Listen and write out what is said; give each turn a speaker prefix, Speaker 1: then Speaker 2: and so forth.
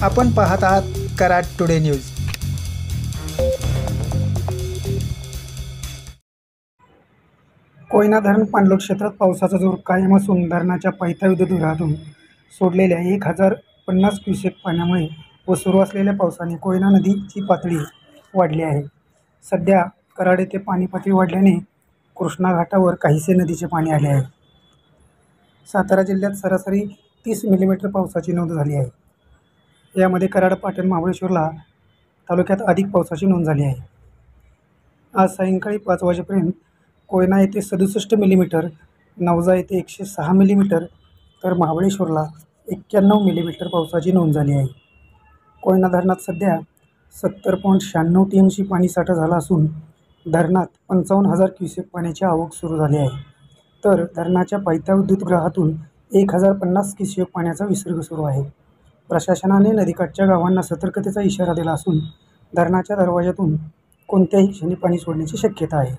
Speaker 1: आपण पाहत आहात कराड टुडे न्यूज। कोयना धरण पाणलोट क्षेत्रात पावसाचा जोर कायम असून धरणाच्या पायथा विद्युतगृहातून सोडलेल्या 1050 क्युसेक पाण्यामुळे व सुरू असलेल्या पावसाने कोयना नदीची पातळी वाढली आहे। सध्या कराड येथे पाणी पातळी वाढल्याने कृष्णा घाटावर काहीसे नदीचे पाणी आले आहे। सातारा जिल्ह्यात सरासरी 30 मिलीमीटर पावसाची नोंद झाली आहे। यामध्ये कराड, पाटण, महाबळेश्वरला तालुक्यात अधिक पावसाची नोंद झाली आहे। आज सायंकाळी 5 वाजेपर्यंत कोयना येथे 67 मिलीमीटर, नवजा येथे 106 मिलीमीटर तर महाबळेश्वरला 91 मिलीमीटर पावसाची नोंद झाली आहे। कोयना धरणात सध्या 70.96 TMC पाणीसाठा झाला असून धरणात 55,000 क्युसेक पाण्याची आवक सुरू झाली आहे, तर धरणाच्या पायथ्या विद्युतगृहातून 1050 क्युसेक पाण्याचा विसर्ग सुरू आहे। प्रशासनाने नदीकाठच्या गावांना सतर्कतेचा इशारा दिला असून धरणाच्या दरवाजातून कोणत्याही क्षणी पाणी सोडण्याची शक्यता आहे।